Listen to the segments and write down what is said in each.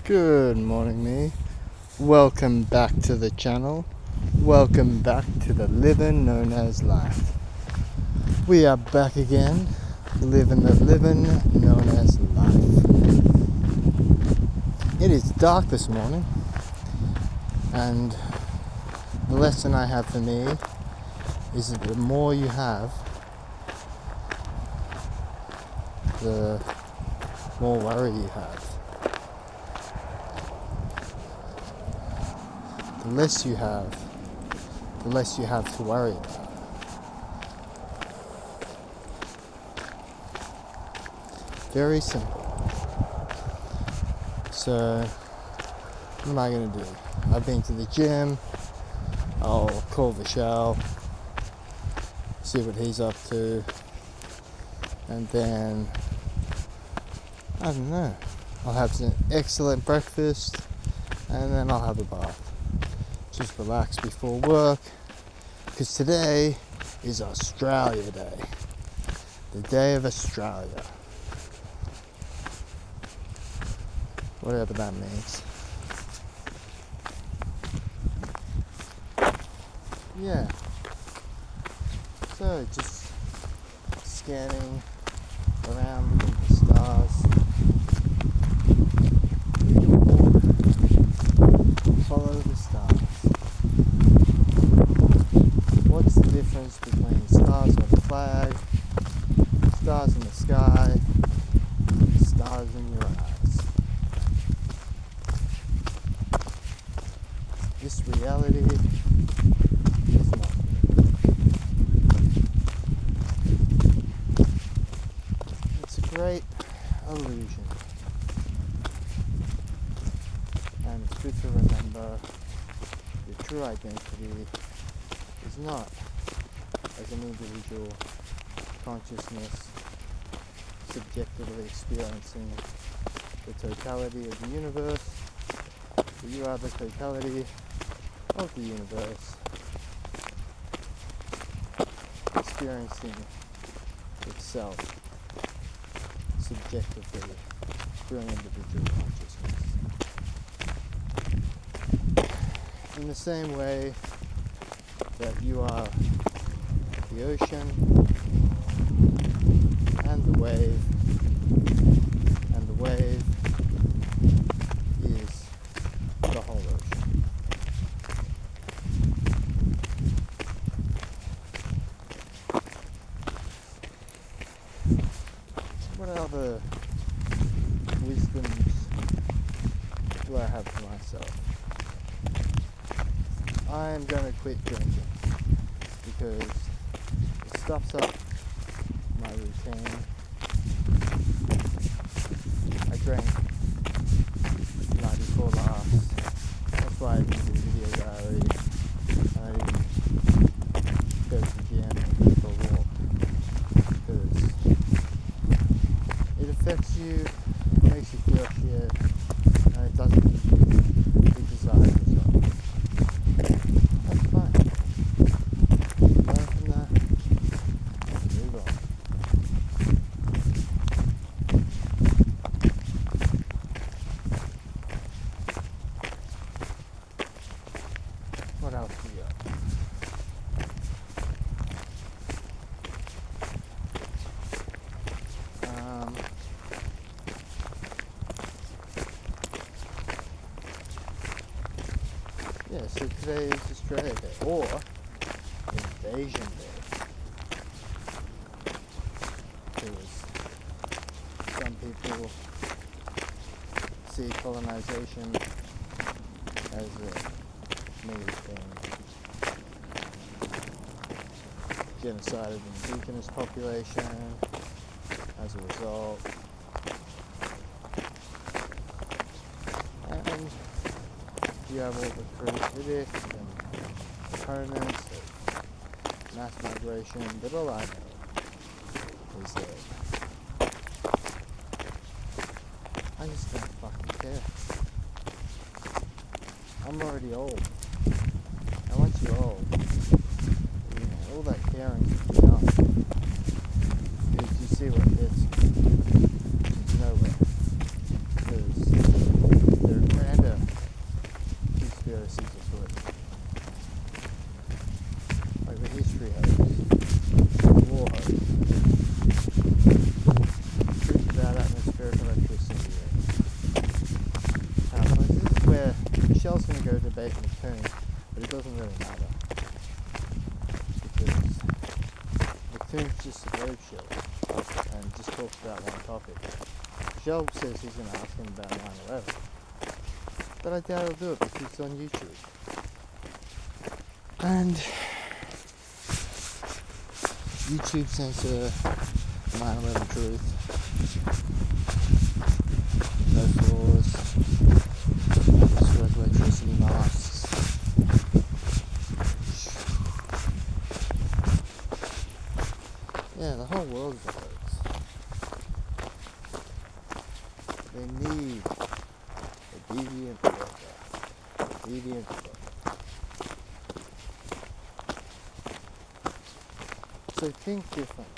Good morning, me. Welcome back to the channel. Welcome back to the living known as life. We are back again, living the living known as life. It is dark this morning, and the lesson I have for me is that the more you have, the more worry you have. The less you have, the less you have to worry about. Very simple. So, what am I going to do? I've been to the gym. I'll call Vishal, see what he's up to, and then, I don't know, I'll have an excellent breakfast, and then I'll have a bath. Just relax before work, because today is Australia Day, the day of Australia, whatever that means. Yeah, so just scanning around, looking at the stars. Follow the stars. What's the difference between stars on the flag, stars in the sky, stars in your eyes? This reality is not real. It's a great illusion. And it's good to remember your true identity is not as an individual consciousness subjectively experiencing the totality of the universe, but you are the totality of the universe experiencing itself subjectively through an individual consciousness. In the same way that you are the ocean and the wave is the whole ocean. What other wisdoms do I have for myself? I am going to quit drinking because it stops up my routine. I drank the night before last. That's why I didn't do the video diary. And I didn't go to the gym and go for a walk. Because it affects you, it makes you feel shit, and it doesn't give you the desired result. That's fine. Learn from that and move on. What else do you got? Yeah, so today is Australia Day, or Invasion Day. Because some people see colonization as a negative thing. Genocide of the indigenous population as a result. And you have all the critics and opponents of mass migration, but all I know is that I just don't fucking care. I'm already old. And once you're old, you know, all that caring is young. Because you see what gets you. It's nowhere. Because there are go to Bacon Coon, but it doesn't really matter because McToon's just a road show and just talks about one topic. Shell says he's going to ask him about 9/11, but I doubt he'll do it because it's on YouTube. And YouTube censor 9/11 truth. No flaws. Destroys electricity masks. Yeah, the whole world is a hoax. They need a deviant worker. Deviant worker. So think different.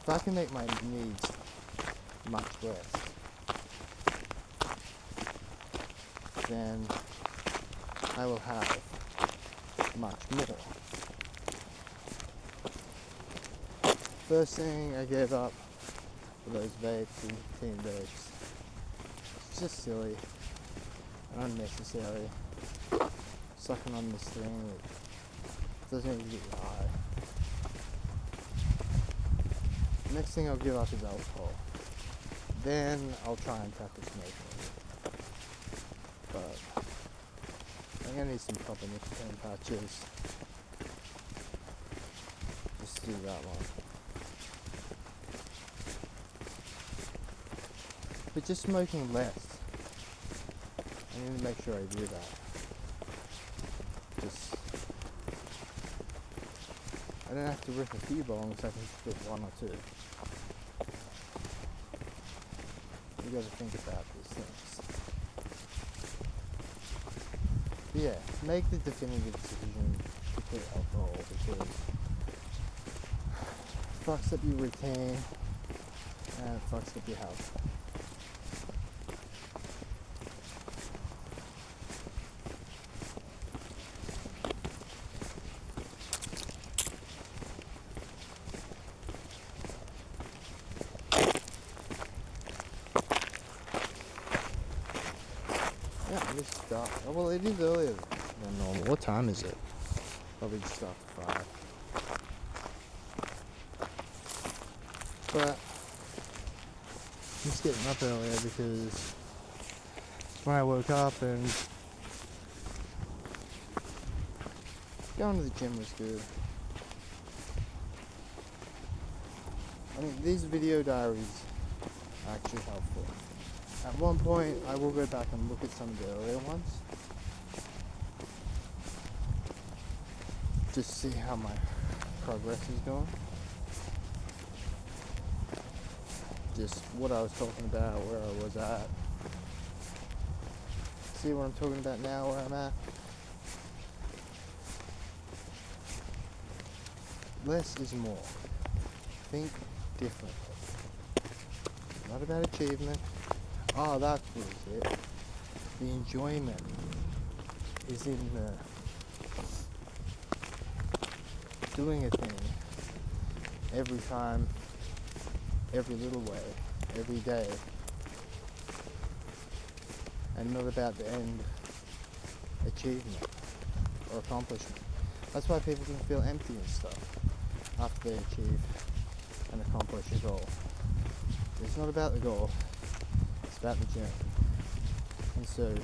If I can make my needs much less, then I will have much more. First thing I gave up for those vapes and teen vapes. It's just silly and unnecessary. Sucking on this thing, it doesn't even get you high. Next thing I'll give up is alcohol. Then I'll try and tackle smoking. But I'm gonna need some proper nicotine patches. Just do that one. But just smoking less. I need to make sure I do that. Just I don't have to rip a few bongs, I can just rip one or two. You gotta think about these things. But yeah, make the definitive decision to quit alcohol because it fucks up your routine and it fucks up your health. Yeah, it's dark. Oh, well, it is earlier than normal. What time is it? Probably just after 5. But I'm just getting up earlier because when I woke up and going to the gym was good. I mean, these video diaries are actually helpful. At one point, I will go back and look at some of the earlier ones. Just see how my progress is going. Just what I was talking about, where I was at. See what I'm talking about now, where I'm at. Less is more. Think differently. Not about achievement. Oh, that's what it's it. The enjoyment is in the doing a thing every time, every little way, every day, and not about the end achievement or accomplishment. That's why people can feel empty and stuff after they achieve and accomplish a goal. It's not about the goal. About the journey. And so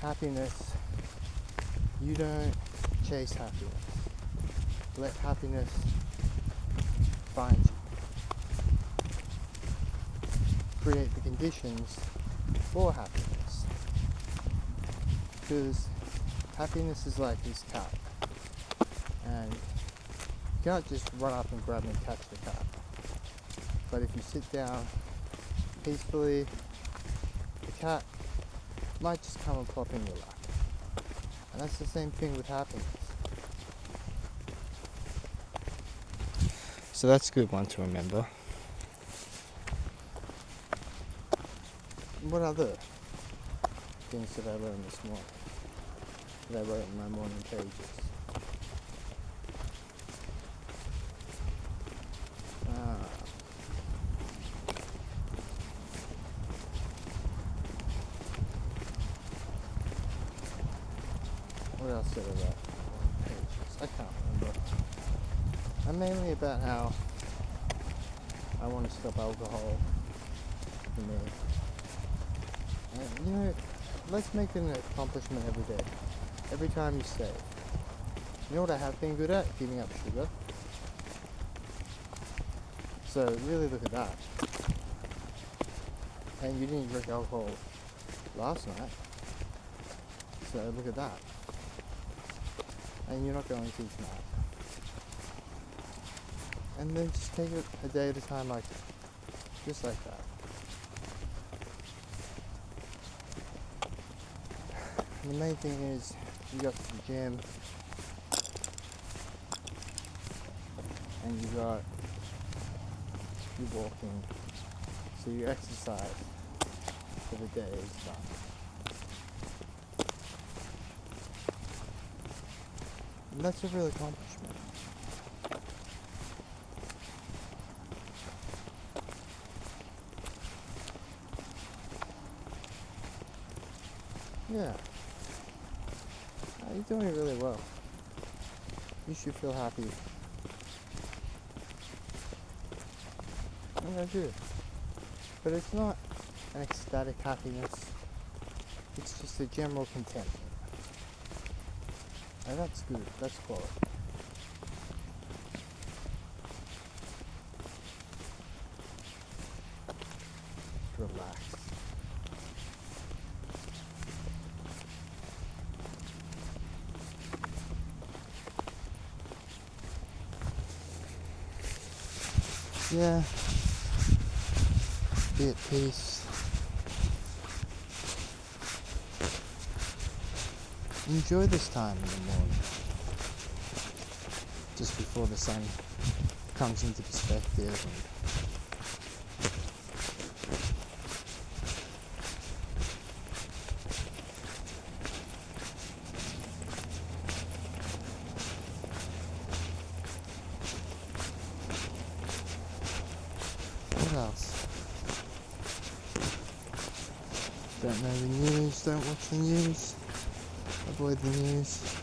happiness, you don't chase happiness. Let happiness find you. Create the conditions for happiness. Because happiness is like this cat. And you can't just run up and grab and catch the cat. But if you sit down peacefully, the cat might just come and plop in your lap. And that's the same thing with happiness. So that's a good one to remember. What other things did I learn this morning that I wrote in my morning pages? set of pages. I can't remember. And mainly about how I want to stop alcohol for me. And you know, let's make it an accomplishment every day. Every time you save. You know what I have been good at? Giving up sugar. So really look at that. And you didn't drink alcohol last night. So look at that. And you're not going to tonight. And then just take it a day at a time, like just like that. And the main thing is you got the gym and you got you walking, so your exercise for the day is done. And that's a real accomplishment. Yeah. You're doing it really well. You should feel happy. And I do. But it's not an ecstatic happiness. It's just a general contentment. And that's good. That's quality. Relax. Yeah. Be at peace. Enjoy this time in the morning. Just before the sun comes into perspective. What else? Don't know the news, don't watch the news, avoid the news.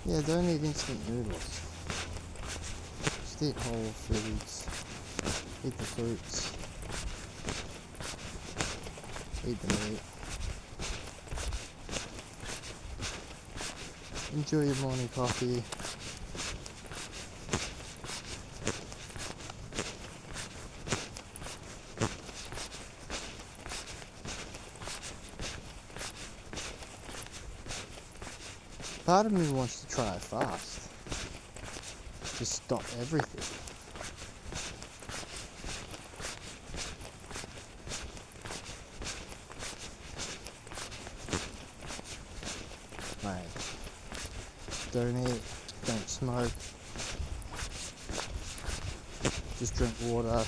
Yeah, don't eat instant noodles. Just eat whole foods. Eat the fruits. Eat the meat. Enjoy your morning coffee. Part of me wants to try it fast. Just stop everything. Like, don't eat, don't smoke, just drink water.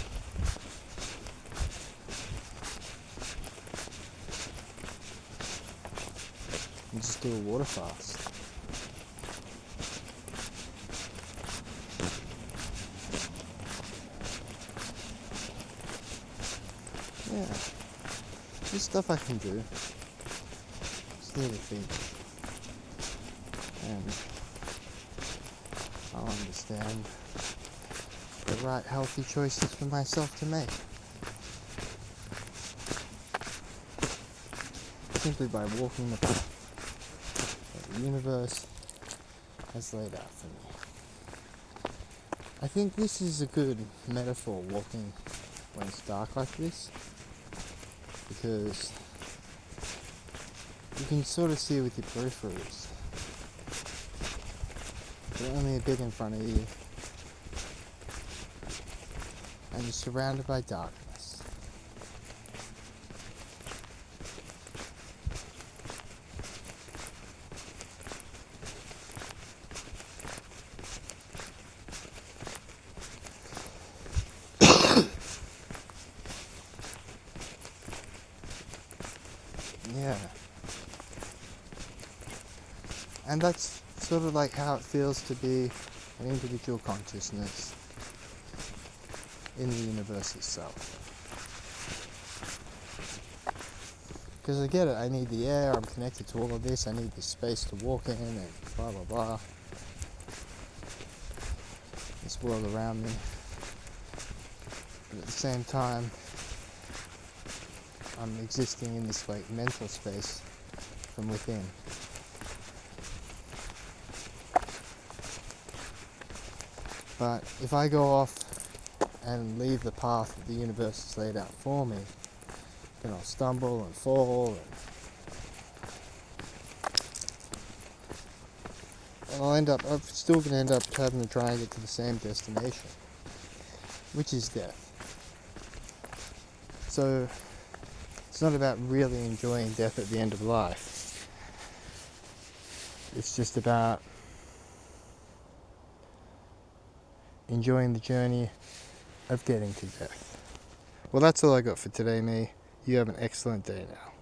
And just do a water fast. Yeah, there's stuff I can do. Just need to think. And I'll understand the right healthy choices for myself to make. Simply by walking the path that the universe has laid out for me. I think this is a good metaphor, walking when it's dark like this, because you can sort of see with your peripherals. They're only a bit in front of you, and you're surrounded by darkness. Yeah. And that's sort of like how it feels to be an individual consciousness in the universe itself. Because I get it, I need the air, I'm connected to all of this, I need this space to walk in, and blah blah blah. This world around me. But at the same time, I'm existing in this like mental space from within. But if I go off and leave the path that the universe has laid out for me, then I'll stumble and fall, and I'm still going to end up having to try and get to the same destination, which is death. So it's not about really enjoying death at the end of life. It's just about enjoying the journey of getting to death. Well, that's all I got for today, me. You have an excellent day now.